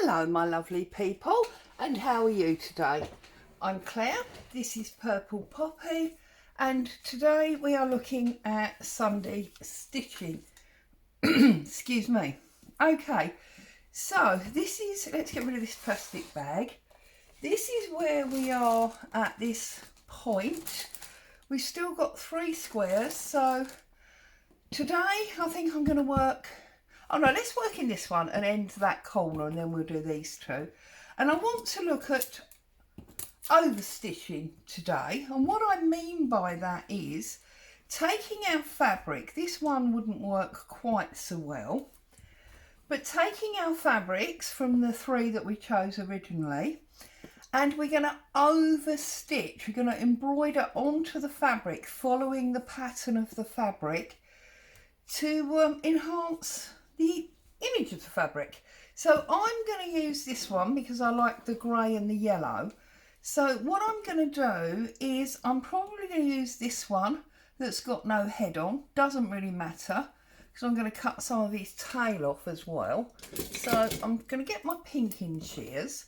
Hello my lovely people, and how are you today? I'm Claire, this is Purple Poppy, and today we are looking at Sunday stitching. Excuse me. Okay, so this is, let's get rid of this plastic bag. This is where we are at this point. We've still got 3 squares, so today I think I'm going to work, oh no, let's work in this one and end that corner, and then we'll do these 2. And I want to look at over stitching today, and what I mean by that is taking our fabric. This one wouldn't work quite so well, but taking our fabrics from the 3 that we chose originally, and we're going to over stitch. We're going to embroider onto the fabric following the pattern of the fabric to enhance the image of the fabric. So I'm going to use this one because I like the grey and the yellow. So what I'm going to do is I'm probably going to use this one that's got no head on. Doesn't really matter because I'm going to cut some of his tail off as well. So I'm going to get my pinking shears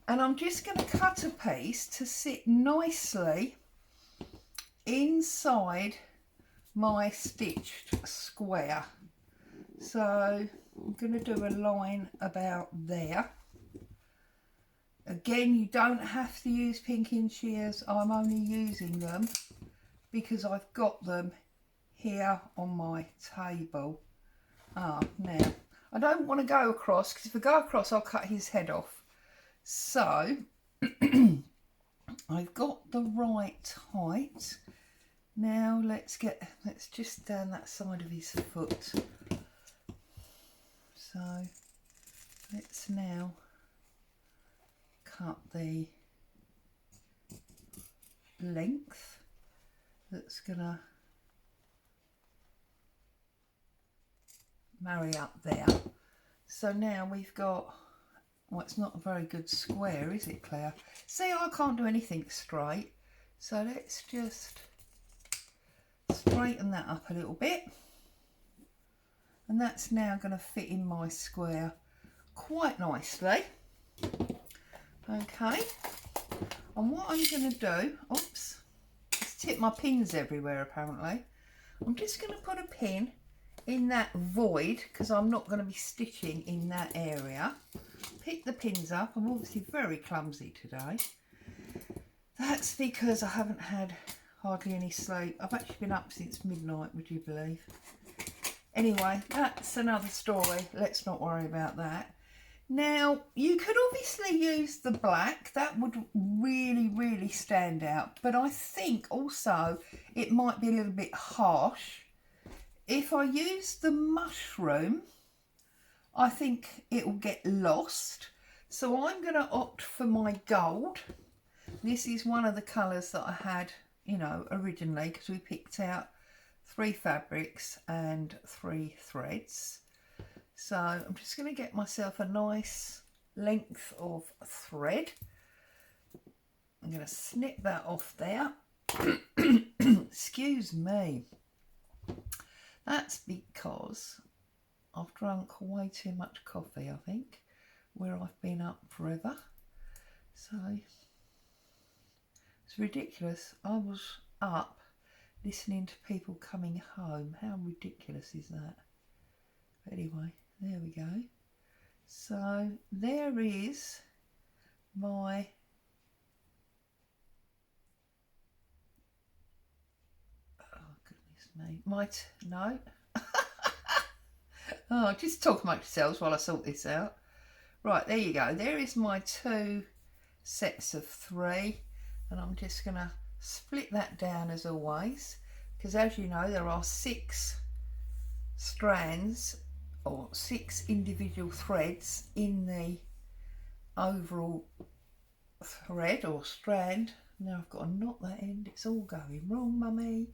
and I'm just going to cut a piece to sit nicely inside my stitched square. So I'm going to do a line about there. Again, you don't have to use pinking shears. I'm only using them because I've got them here on my table. Now I don't want to go across because if I go across I'll cut his head off. So I've got the right height. Now let's just down that side of his foot. So let's now cut the length that's gonna marry up there. So now we've got, well, it's not a very good square, is it, Claire? See, I can't do anything straight, so let's just straighten that up a little bit, and that's now going to fit in my square quite nicely. Okay, and what I'm going to do, oops, just tip my pins everywhere apparently. I'm just going to put a pin in that void because I'm not going to be stitching in that area. Pick the pins up. I'm obviously very clumsy today. That's because I haven't had hardly any sleep. I've actually been up since midnight, would you believe? Anyway, that's another story. Let's not worry about that. Now, you could obviously use the black. That would really stand out. But I think also it might be a little bit harsh. If I use the mushroom, I think it will get lost. So I'm going to opt for my gold. This is one of the colours that I had, you know, originally, because we picked out 3 fabrics and 3 threads. So I'm just going to get myself a nice length of thread. I'm going to snip that off there. Excuse me. That's because I've drunk way too much coffee, I think, where I've been up forever. So it's ridiculous. I was up listening to people coming home. How ridiculous is that? But anyway, there we go. So there is my no. Oh, just talk amongst yourselves while I sort this out. Right, there you go. There is my 2 sets of 3, and I'm just going to split that down as always, because as you know there are 6 strands or 6 individual threads in the overall thread or strand. Now I've got to knot that end. It's all going wrong, mummy.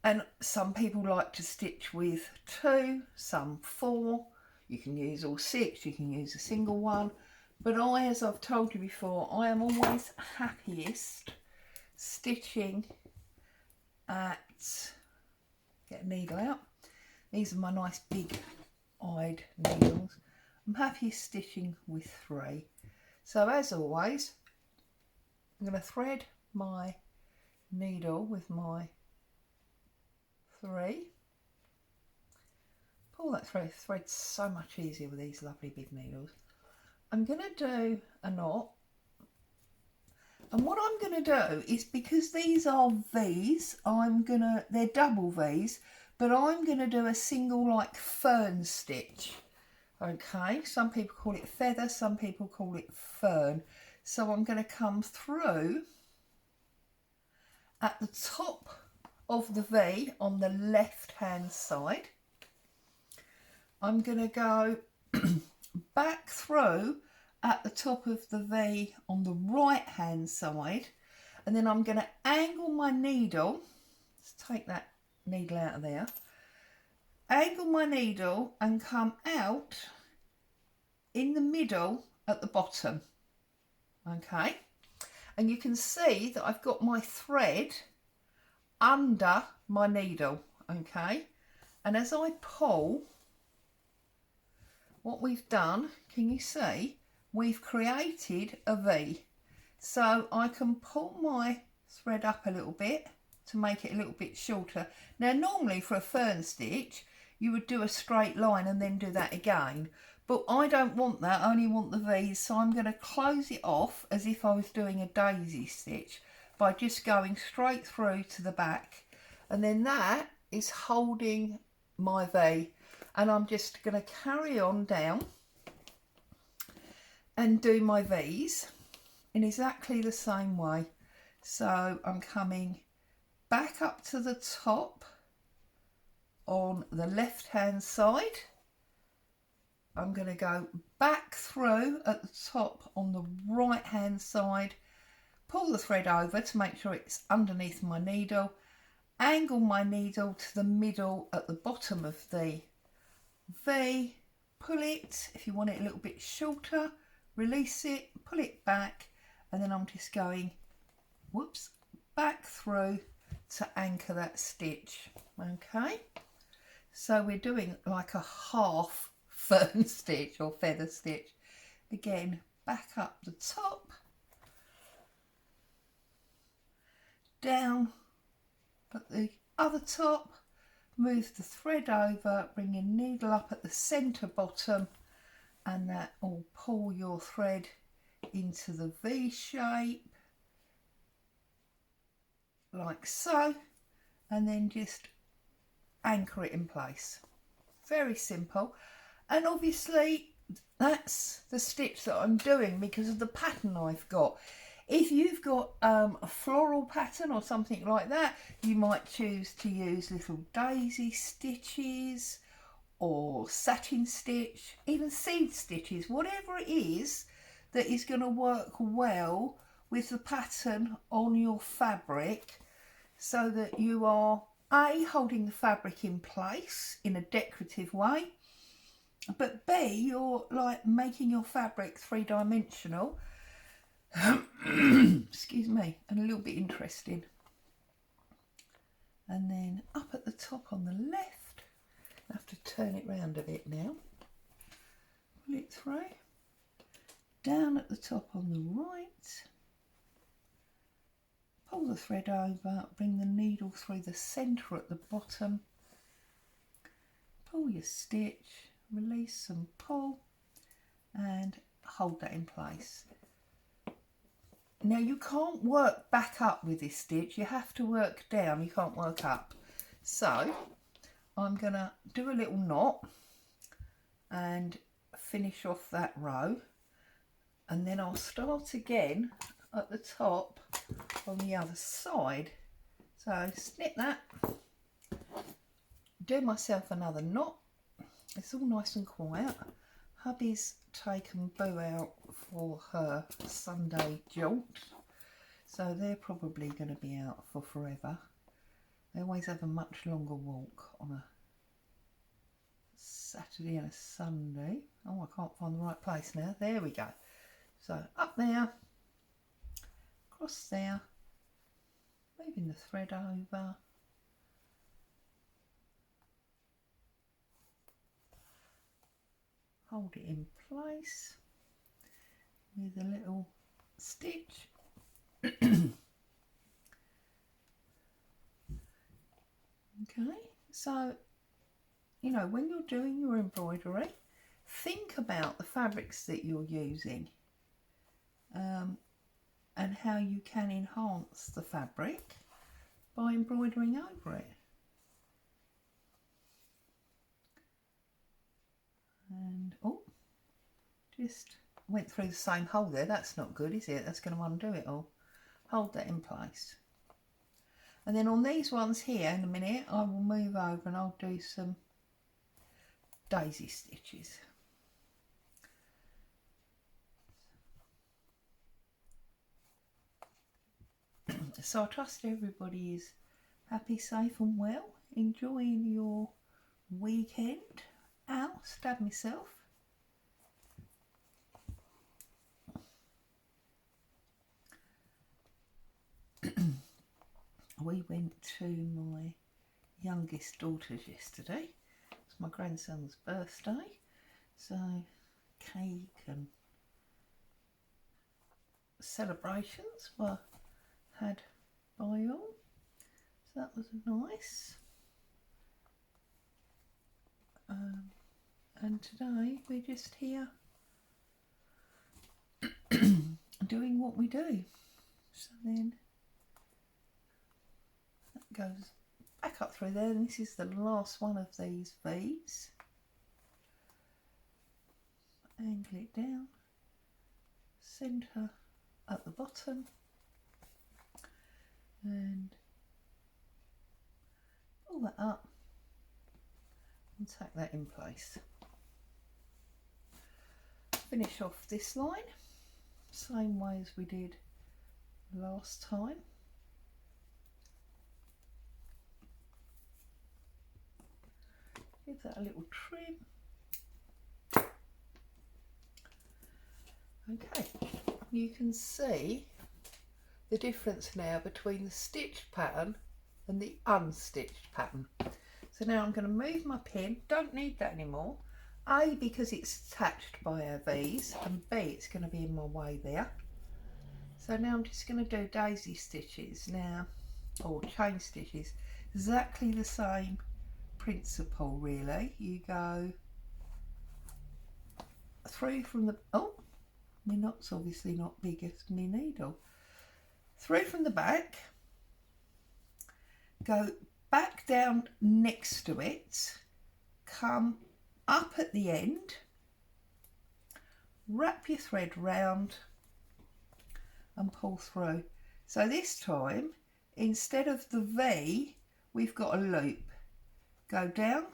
And some people like to stitch with 2, some 4. You can use all 6, you can use a single one. But I, as I've told you before, I am always happiest stitching at, get a needle out. These are my nice big eyed needles. I'm happy stitching with 3. So as always, I'm going to thread my needle with my 3. Pull that thread. Thread's so much easier with these lovely big needles. I'm going to do a knot. And what I'm going to do is, because these are V's, they're double V's, but I'm going to do a single like fern stitch. Okay, some people call it feather, some people call it fern. So I'm going to come through at the top of the V on the left hand side. I'm going to go back through at the top of the V on the right hand side, and then I'm going to angle my needle. Let's take that needle out of there. Angle my needle and come out in the middle at the bottom. Okay, and you can see that I've got my thread under my needle. Okay, and as I pull, what we've done, can you see, we've created a V. So I can pull my thread up a little bit to make it a little bit shorter. Now normally for a fern stitch you would do a straight line and then do that again, but I don't want that, I only want the V's, so I'm going to close it off as if I was doing a daisy stitch by just going straight through to the back, and then that is holding my V, and I'm just going to carry on down and do my V's in exactly the same way. So I'm coming back up to the top on the left hand side. I'm going to go back through at the top on the right hand side, pull the thread over to make sure it's underneath my needle, angle my needle to the middle at the bottom of the V, pull it if you want it a little bit shorter, release it, pull it back, and then I'm just going, whoops, back through to anchor that stitch. Okay, so we're doing like a half fern stitch or feather stitch. Again, back up the top, down at the other top, move the thread over, bring your needle up at the centre bottom, and that will pull your thread into the V shape like so, and then just anchor it in place. Very simple, and obviously that's the stitch that I'm doing because of the pattern I've got. If you've got a floral pattern or something like that, you might choose to use little daisy stitches or satin stitch, even seed stitches, whatever it is that is going to work well with the pattern on your fabric, so that you are A, holding the fabric in place in a decorative way, but B, you're like making your fabric three-dimensional excuse me, and a little bit interesting. And then up at the top on the left, I have to turn it round a bit now, pull it through, down at the top on the right, pull the thread over, bring the needle through the centre at the bottom, pull your stitch, release and pull, and hold that in place. Now you can't work back up with this stitch, you have to work down, you can't work up. So I'm going to do a little knot and finish off that row, and then I'll start again at the top on the other side. So snip that, do myself another knot. It's all nice and quiet. Hubby's taken Boo out for her Sunday jaunt, so they're probably going to be out for forever. They always have a much longer walk on a Saturday and a Sunday. Oh, I can't find the right place now. There we go. So up there, across there, moving the thread over, hold it in place with a little stitch. Okay, so you know, when you're doing your embroidery, think about the fabrics that you're using and how you can enhance the fabric by embroidering over it. And oh, just went through the same hole there. That's not good, is it? That's going to undo it all. Hold that in place. And then on these ones here in a minute, I will move over and I'll do some daisy stitches. So I trust everybody is happy, safe and well, enjoying your weekend. Ow, stabbed myself. We went to my youngest daughter's yesterday. It's my grandson's birthday, so cake and celebrations were had by all, so that was nice. And today we're just here doing what we do. So then that goes back up through there, and this is the last one of these V's. Angle it down, centre at the bottom, and pull that up and tack that in place. Finish off this line same way as we did last time. Give that a little trim. Okay, you can see the difference now between the stitched pattern and the unstitched pattern. So now I'm going to move my pin. Don't need that anymore. A, because it's attached by our V's, and B, it's going to be in my way there. So now I'm just going to do daisy stitches now, or chain stitches. Exactly the same principle really. You go through from the, oh, my knot's obviously not big as my needle. Through from the back, go back down next to it, come up at the end, wrap your thread round and pull through. So this time, instead of the V, we've got a loop. Go down,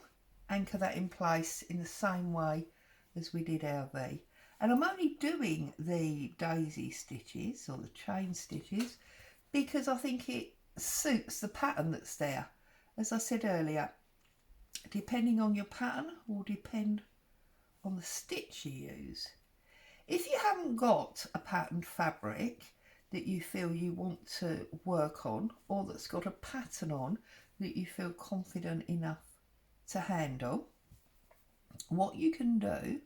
anchor that in place in the same way as we did our V. And I'm only doing the daisy stitches or the chain stitches because I think it suits the pattern that's there. As I said earlier, depending on your pattern will depend on the stitch you use. If you haven't got a patterned fabric that you feel you want to work on, or that's got a pattern on that you feel confident enough to handle, what you can do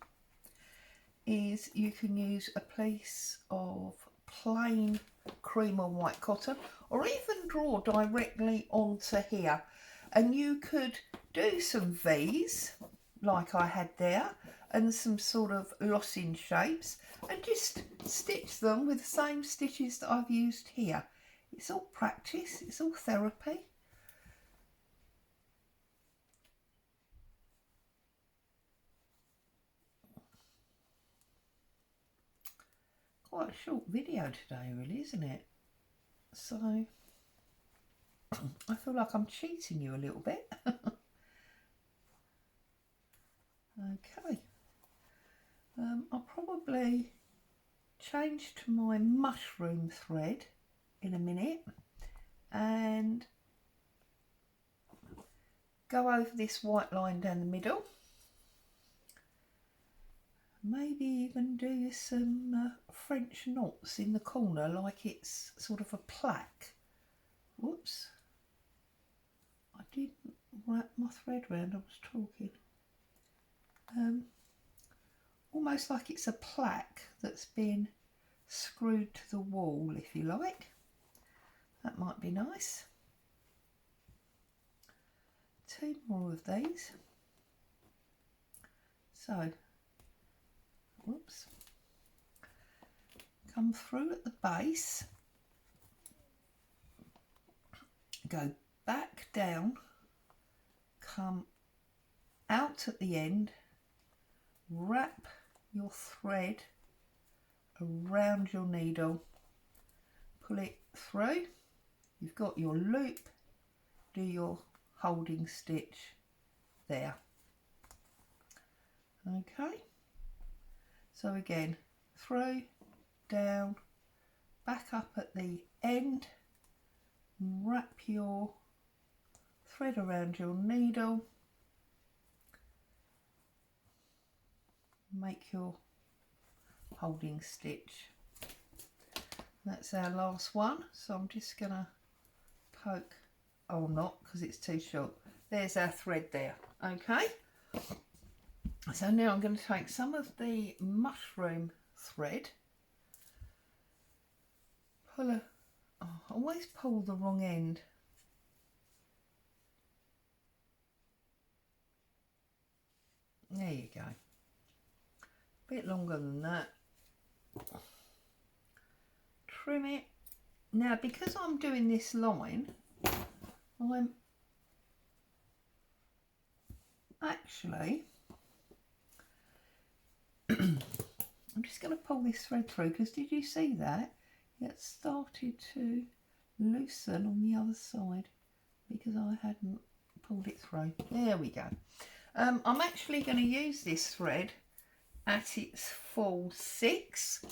is you can use a piece of plain cream or white cotton, or even draw directly onto here, and you could do some V's like I had there and some sort of lozenge shapes and just stitch them with the same stitches that I've used here. It's all practice, it's all therapy. Quite a short video today really, isn't it? So I feel like I'm cheating you a little bit. Okay, I'll probably change to my mushroom thread in a minute and go over this white line down the middle. Maybe even do some French knots in the corner like it's sort of a plaque. Whoops, I didn't wrap my thread round, I was talking. almost like it's a plaque that's been screwed to the wall, if you like. That might be nice. 2 more of these. So, whoops, come through at the base, go back down, come out at the end, wrap your thread around your needle, pull it through, you've got your loop, do your holding stitch there. Okay, so again, through, down, back up at the end, wrap your thread around your needle, make your holding stitch. That's our last one, so I'm just gonna poke, oh not because it's too short, there's our thread there. Okay, so now I'm going to take some of the mushroom thread, pull a, oh, I always pull the wrong end. There you go, a bit longer than that. Trim it. Now because I'm doing this line, I'm actually I'm just going to pull this thread through, because did you see that it started to loosen on the other side because I hadn't pulled it through. There we go. I'm actually going to use this thread at its full 6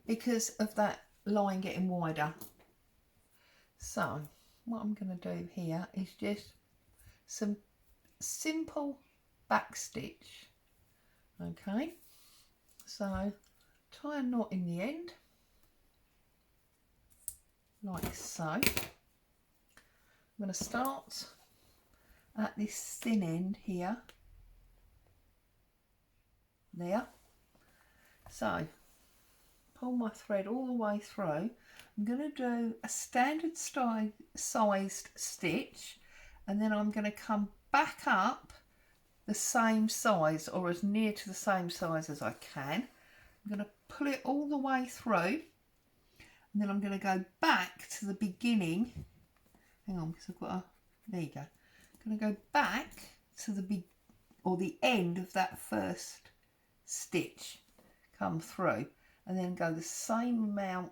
because of that line getting wider. So what I'm going to do here is just some simple back stitch. Okay, so tie a knot in the end like so. I'm going to start at this thin end here, there. So pull my thread all the way through. I'm going to do a standard sized stitch, and then I'm going to come back up the same size, or as near to the same size as I can. I'm going to pull it all the way through, and then I'm going to go back to the beginning. Hang on, because I've got a, there you go. I'm going to go back to the end of that first stitch, come through, and then go the same amount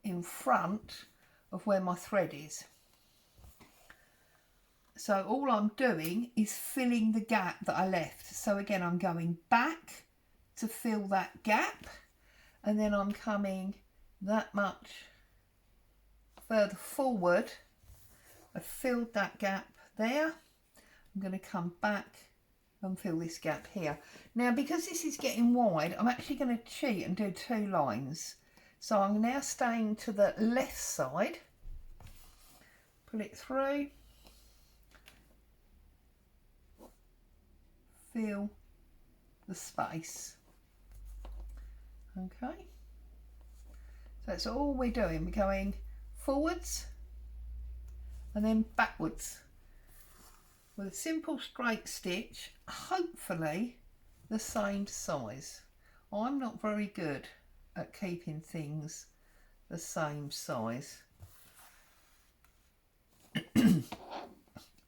in front of where my thread is. So all I'm doing is filling the gap that I left. So again, I'm going back to fill that gap, and then I'm coming that much further forward. I've filled that gap there. I'm going to come back and fill this gap here. Now, because this is getting wide, I'm actually going to cheat and do 2 lines. So I'm now staying to the left side, pull it through, fill the space. Okay, so that's all we're doing. We're going forwards and then backwards with a simple straight stitch, hopefully the same size. I'm not very good at keeping things the same size.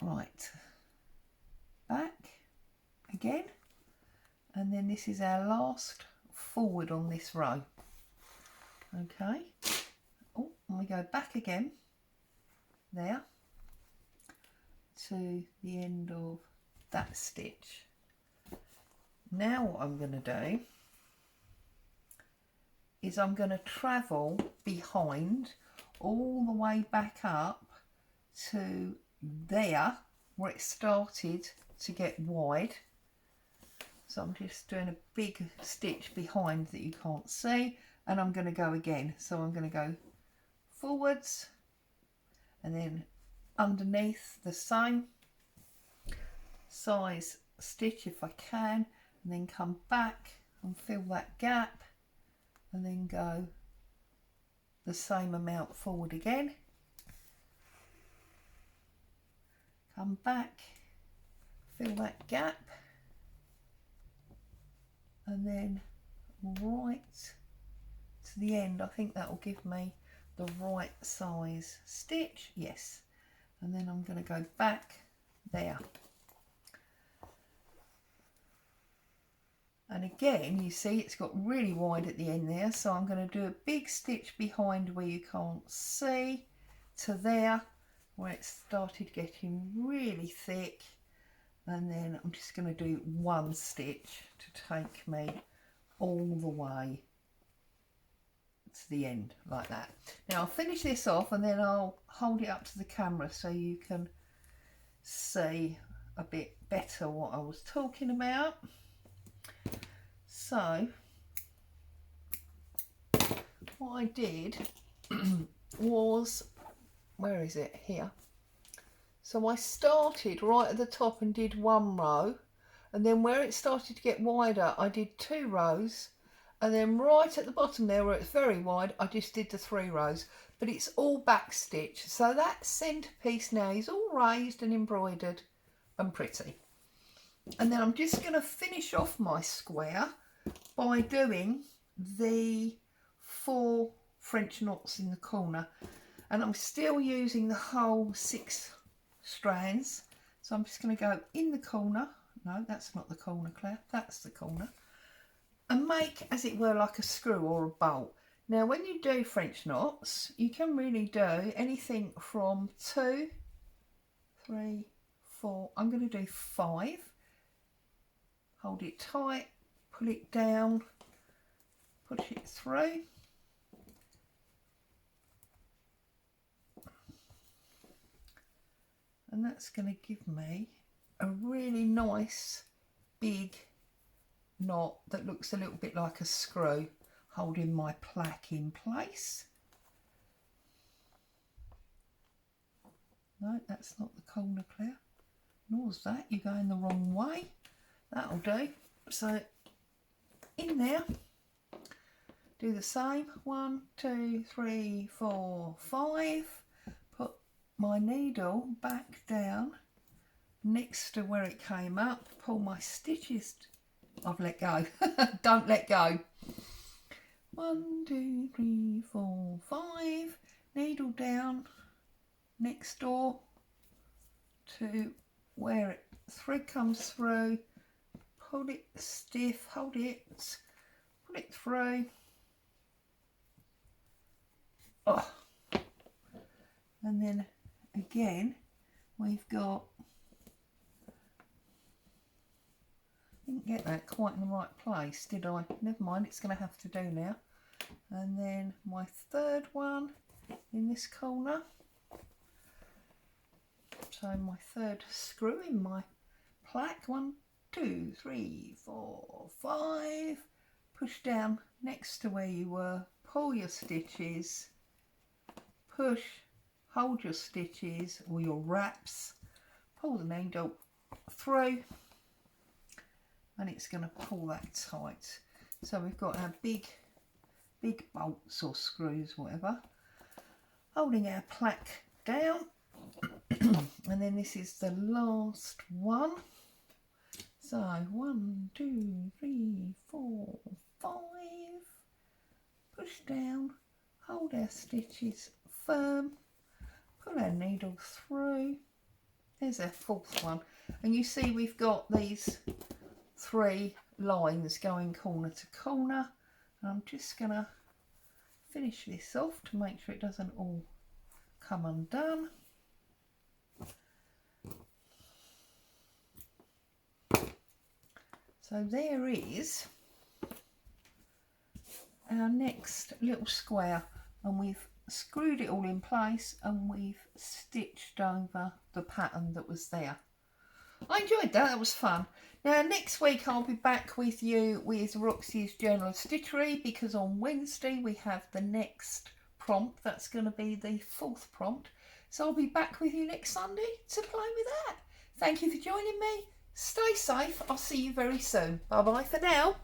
Right, back again, and then this is our last forward on this row. Okay, oh, and we go back again there to the end of that stitch. Now what I'm going to do is I'm going to travel behind all the way back up to there where it started to get wide. So I'm just doing a big stitch behind that you can't see, and I'm going to go again. So I'm going to go forwards and then underneath the same size stitch if I can, and then come back and fill that gap, and then go the same amount forward again, come back, fill that gap, and then right to the end. I think that will give me the right size stitch, yes, and then I'm going to go back there. And again, you see it's got really wide at the end there, so I'm going to do a big stitch behind where you can't see to there where it started getting really thick, and then I'm just going to do one stitch to take me all the way to the end like that. Now I'll finish this off and then I'll hold it up to the camera so you can see a bit better what I was talking about. So what I did was, where is it? Here. So I started right at the top and did one row, and then where it started to get wider I did 2 rows, and then right at the bottom there where it's very wide I just did the 3 rows, but it's all back stitch, so that centrepiece now is all raised and embroidered and pretty. And then I'm just going to finish off my square by doing the 4 French knots in the corner, and I'm still using the whole 6 strands, so I'm just going to go in the corner. No, that's not the corner, Claire, that's the corner, and make, as it were, like a screw or a bolt. Now when you do French knots you can really do anything from 2, 3, 4, I'm going to do 5. Hold it tight, pull it down, push it through, and that's going to give me a really nice big knot that looks a little bit like a screw, holding my plaque in place. No, that's not the corner, Claire, nor's that, you're going the wrong way. That'll do. So in there, do the same, 1, 2, 3, 4, 5, put my needle back down next to where it came up, pull my stitches, I've let go, don't let go, 1, 2, 3, 4, 5, needle down next door to where it thread comes through, pull it stiff, hold it, pull it through. Oh. And then again we've got, didn't get that quite in the right place, did I? Never mind, it's going to have to do now. And then my 3rd one in this corner. So my 3rd screw in my plaque, 1, 2, 3, 4, 5, push down next to where you were, pull your stitches, push, hold your stitches or your wraps, pull the needle through, and it's going to pull that tight. So we've got our big bolts or screws, whatever, holding our plaque down. And then this is the last one. So 1, 2, 3, 4, 5, push down, hold our stitches firm, pull our needle through. There's our 4th one, and you see we've got these 3 lines going corner to corner, and I'm just going to finish this off to make sure it doesn't all come undone. So there is our next little square, and we've screwed it all in place and we've stitched over the pattern that was there. I enjoyed that, that was fun. Now next week I'll be back with you with Roxy's Journal of Stitchery, because on Wednesday we have the next prompt. That's going to be the 4th prompt. So I'll be back with you next Sunday to play with that. Thank you for joining me. Stay safe. I'll see you very soon. Bye bye for now.